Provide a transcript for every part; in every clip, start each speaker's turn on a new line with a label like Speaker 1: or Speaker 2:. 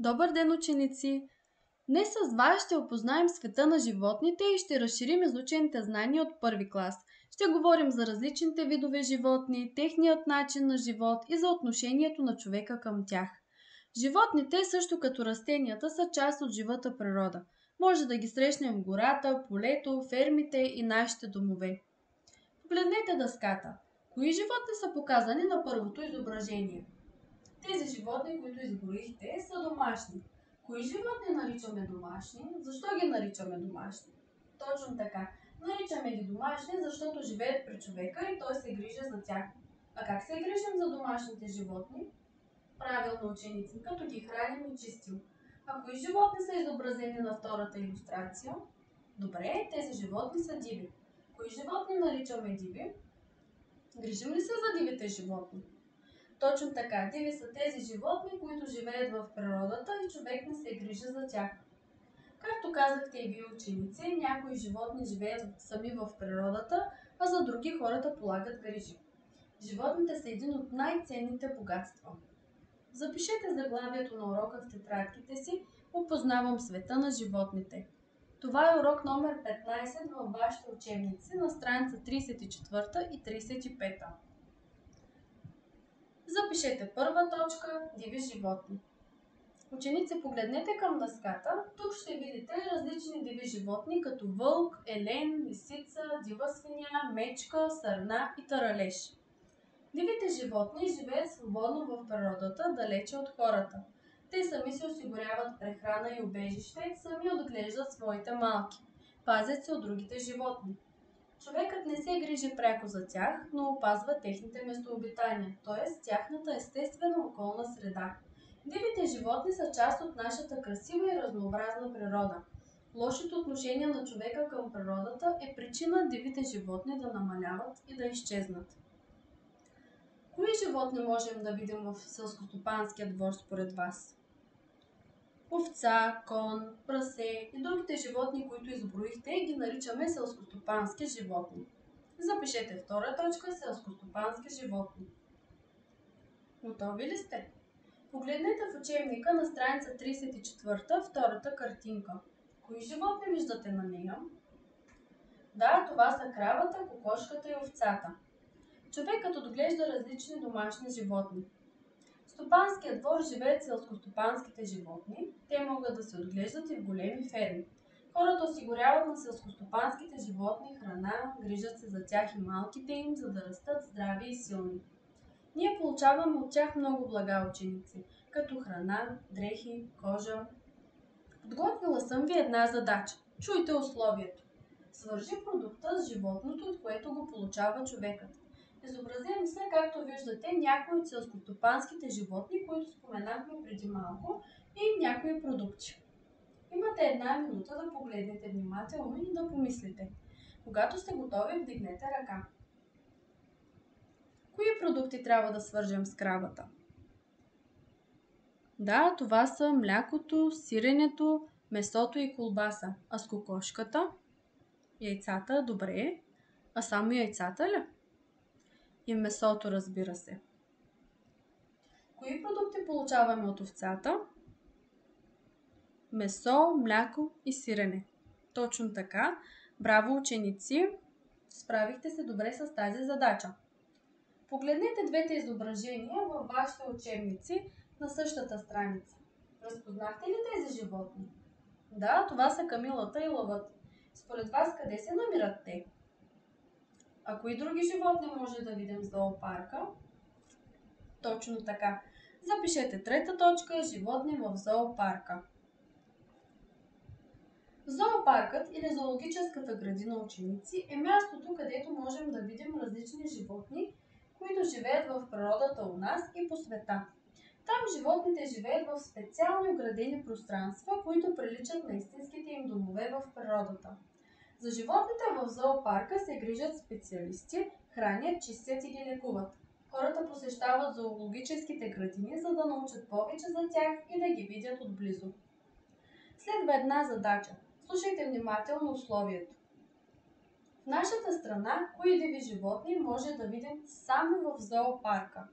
Speaker 1: Добър ден, ученици! Днес с вас ще опознаем света на животните и ще разширим изучените знания от първи клас. Ще говорим за различните видове животни, техният начин на живот и за отношението на човека към тях. Животните, също като растенията, са част от живата природа. Може да ги срещнем в гората, полето, фермите и нашите домове. Погледнете дъската. Кои животни са показани на първото изображение? Тези животни, които изброихте, са домашни. Кои животни наричаме домашни? Защо ги наричаме домашни? Точно така. Наричаме ги домашни, защото живеят при човека и той се грижи за тях. А как се грижим за домашните животни? Правилно, ученици, като ги храним и чистим. А кои животни са изобразени на втората илюстрация? Добре, тези животни са диви. Кои животни наричаме диви? Грижим ли се за дивите животни? Точно така, диви са тези животни, които живеят в природата и човек не се грижи за тях. Както казахте и вие, ученици, някои животни живеят сами в природата, а за други хората полагат грижи. Животните са един от най-ценните богатства. Запишете заглавието на урока в тетрадките си "Опознавам света на животните". Това е урок номер 15 във вашите учебници на страница 34 и 35. Запишете първа точка "Диви животни". Ученици, погледнете към дъската. Тук ще видите различни диви животни, като вълк, елен, лисица, дива свиня, мечка, сърна и таралеж. Дивите животни живеят свободно в природата, далече от хората. Те сами си осигуряват прехрана и убежище, сами отглеждат своите малки. Пазят се от другите животни. Човекът не се грижи пряко за тях, но опазва техните местообитания, т.е. тяхната естествена околна среда. Дивите животни са част от нашата красива и разнообразна природа. Лошото отношение на човека към природата е причина дивите животни да намаляват и да изчезнат. Кои животни можем да видим в селскостопанския двор според вас? Овца, кон, прасе и другите животни, които изброихте, ги наричаме селскостопански животни. Запишете втора точка "Селскостопански животни". Готови ли сте? Погледнете в учебника на страница 34, втората картинка. Кои животни виждате на нея? Да, това са кравата, кокошката и овцата. Човекът отглежда различни домашни животни. В стопанския двор живеят селскостопанските животни. Те могат да се отглеждат и в големи ферми. Хората осигуряват на селскостопанските животни храна, грижат се за тях и малките им, за да растат здрави и силни. Ние получаваме от тях много блага, ученици, като храна, дрехи, кожа. Подготвила съм ви една задача. Чуйте условието. Свържи продукта с животното, от което го получава човекът. Изобразени са, както виждате, някои от селскостопанските животни, които споменахме преди малко, и някои продукти. Имате една минута да погледнете внимателно и да помислите. Когато сте готови, вдигнете ръка. Кои продукти трябва да свържем с кравата? Да, това са млякото, сиренето, месото и колбаса. А с кокошката? Яйцата, добре. А само яйцата ли? И месото, разбира се. Кои продукти получаваме от овцата? Месо, мляко и сирене. Точно така. Браво, ученици! Справихте се добре с тази задача. Погледнете двете изображения във вашите учебници на същата страница. Разпознахте ли тези животни? Да, това са камилата и лъвът. Според вас къде се намират те? А кои други животни може да видим в зоопарка? Точно така. Запишете трета точка "Животни в зоопарка". Зоопаркът или зоологическата градина, ученици, е мястото, където можем да видим различни животни, които живеят в природата у нас и по света. Там животните живеят в специални оградени пространства, които приличат на истинските им домове в природата. За животните в зоопарка се грижат специалисти, хранят, чистят и ги лекуват. Хората посещават зоологическите градини, за да научат повече за тях и да ги видят отблизо. Следва една задача. Слушайте внимателно условието. В нашата страна, кои диви животни може да видим само в зоопарка?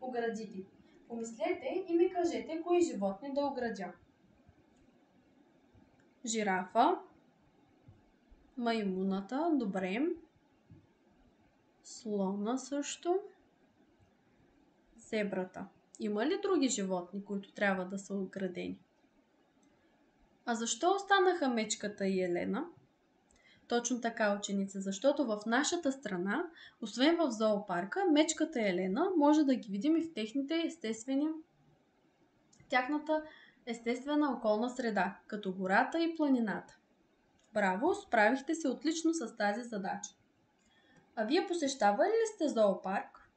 Speaker 1: Оградите. Помислете и ми кажете кои животни да оградя. Жирафа, маймуната, добре, слона също, зебрата. Има ли други животни, които трябва да са оградени? А защо останаха мечката и Елена? Точно така, ученица, защото в нашата страна, освен в зоопарка, мечката и Елена може да ги видим и в тяхната естествена околна среда, като гората и планината. Браво, справихте се отлично с тази задача. А вие посещавали ли сте зоопарк?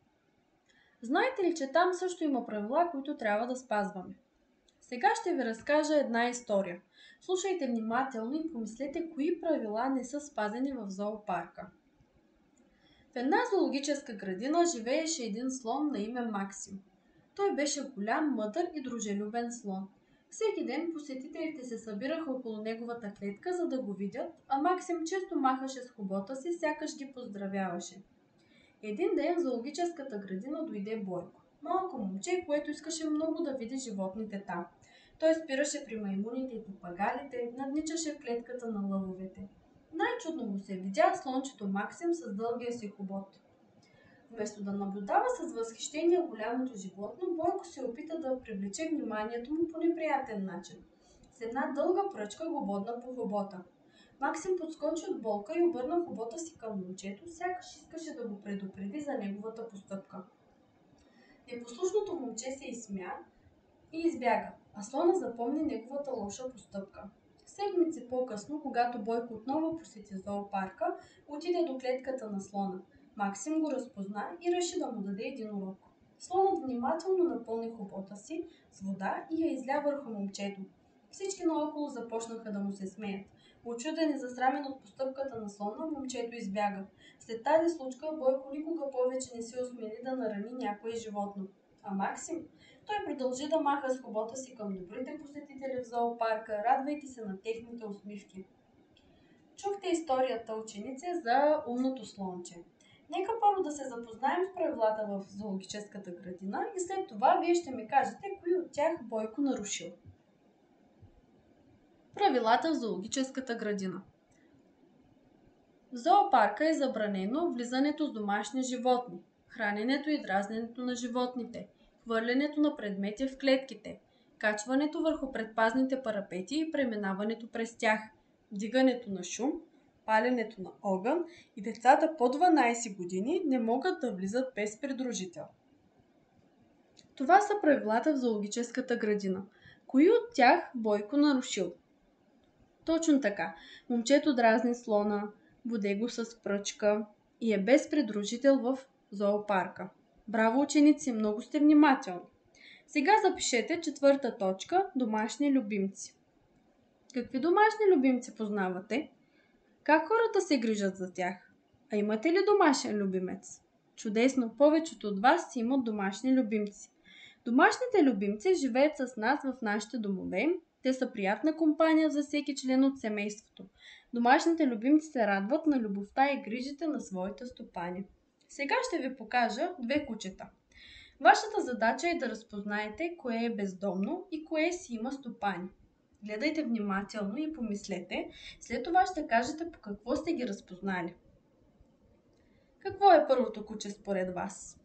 Speaker 1: Знаете ли, че там също има правила, които трябва да спазваме? Сега ще ви разкажа една история. Слушайте внимателно и помислете кои правила не са спазени в зоопарка. В една зоологическа градина живееше един слон на име Максим. Той беше голям, мъдър и дружелюбен слон. Всеки ден посетителите се събираха около неговата клетка, за да го видят, а Максим често махаше с хобота си, сякаш ги поздравяваше. Един ден в зоологическата градина дойде Бойко. Малко момче, което искаше много да види животните там. Той спираше при маймуните и папагалите, надничаше в клетката на лъвовете. Най-чудно му се видя слончето Максим с дългия си хобот. Вместо да наблюдава с възхищение голямото животно, Бойко се опита да привлече вниманието му по неприятен начин. С една дълга пръчка го бодна по хобота. Максим подскочи от болка и обърна хобота си към момчето, сякаш искаше да го предупреди за неговата постъпка. Непослушното момче се изсмя и избяга, а слона запомни неговата лоша постъпка. Седмици по-късно, когато Бойко отново посети зоопарка, отиде до клетката на слона. Максим го разпозна и реши да му даде един урок. Слонът внимателно напълни хобота си с вода и я изля върху момчето. Всички наоколо започнаха да му се смеят. Учуден и засрамен от постъпката на слона, момчето избяга. След тази случка Бойко никога повече не се осмели да нарани някое животно. А Максим? Той продължи да маха с хобота си към добрите посетители в зоопарка, радвайки се на техните усмивки. Чухте историята, ученице, за умното слонче. Нека първо да се запознаем с правилата в зоологическата градина и след това вие ще ми кажете кои от тях Бойко нарушил. Правилата в зоологическата градина. В зоопарка е забранено влизането с домашни животни, храненето и дразненето на животните, хвърлянето на предмети в клетките, качването върху предпазните парапети и преминаването през тях, вдигането на шум, паленето на огън и децата по 12 години не могат да влизат без придружител. Това са правилата в зоологическата градина. Кои от тях Бойко нарушил? Точно така. Момчето дразни слона, боде го с пръчка и е без придружител в зоопарка. Браво, ученици, много сте внимателни. Сега запишете четвърта точка – домашни любимци. Какви домашни любимци познавате? Как хората се грижат за тях? А имате ли домашен любимец? Чудесно, повечето от вас си имат домашни любимци. Домашните любимци живеят с нас в нашите домове. Те са приятна компания за всеки член от семейството. Домашните любимци се радват на любовта и грижите на своите стопани. Сега ще ви покажа две кучета. Вашата задача е да разпознаете кое е бездомно и кое си има стопани. Гледайте внимателно и помислете. След това ще кажете по какво сте ги разпознали. Какво е първото куче според вас?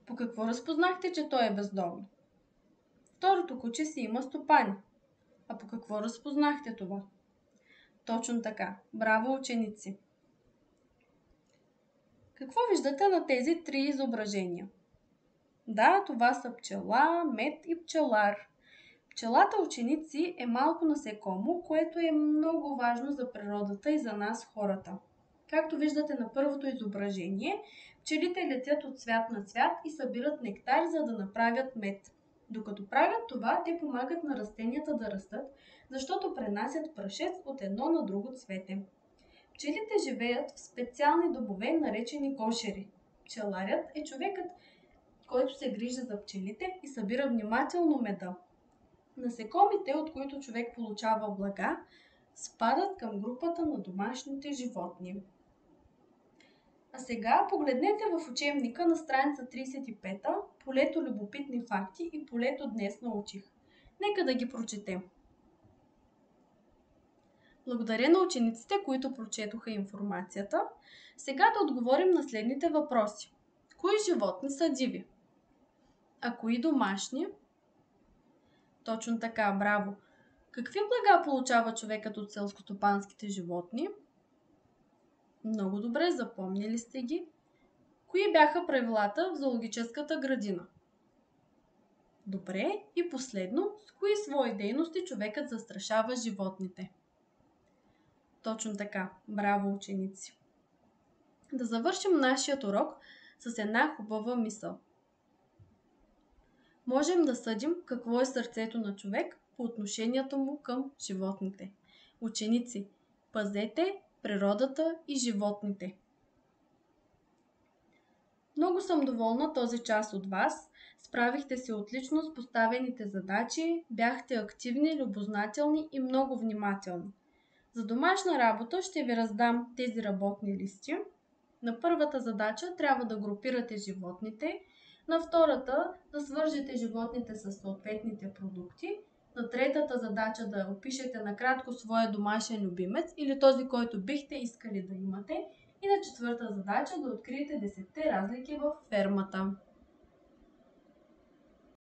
Speaker 1: По какво разпознахте, че той е бездомно? Второто куче си има стопани. А по какво разпознахте това? Точно така. Браво, ученици! Какво виждате на тези три изображения? Да, това са пчела, мед и пчелар. Пчелата, ученици, е малко насекомо, което е много важно за природата и за нас хората. Както виждате на първото изображение, пчелите летят от цвят на цвят и събират нектар, за да направят мед. Докато правят това, те помагат на растенията да растат, защото пренасят прашец от едно на друго цвете. Пчелите живеят в специални домове, наречени кошери. Пчеларят е човекът, който се грижи за пчелите и събира внимателно меда. Насекомите, от които човек получава блага, спадат към групата на домашните животни. А сега погледнете в учебника на страница 35, полето любопитни факти и полето днес научих. Нека да ги прочетем. Благодаря на учениците, които прочетоха информацията. Сега да отговорим на следните въпроси. Кои животни са диви? А кои домашни? Точно така, браво! Какви блага получава човекът от селскостопанските животни? Много добре, запомнили сте ги. Кои бяха правилата в зоологическата градина? Добре, и последно, с кои свои дейности човекът застрашава животните? Точно така, браво, ученици! Да завършим нашият урок с една хубава мисъл. Можем да съдим какво е сърцето на човек по отношението му към животните. Ученици, пазете природата и животните. Много съм доволна този час от вас. Справихте се отлично с поставените задачи, бяхте активни, любознателни и много внимателни. За домашна работа ще ви раздам тези работни листи. На първата задача трябва да групирате животните, на втората да свържете животните с съответните продукти, на третата задача да опишете накратко своя домашен любимец или този, който бихте искали да имате, и на четвърта задача да откриете 10 разлики във фермата.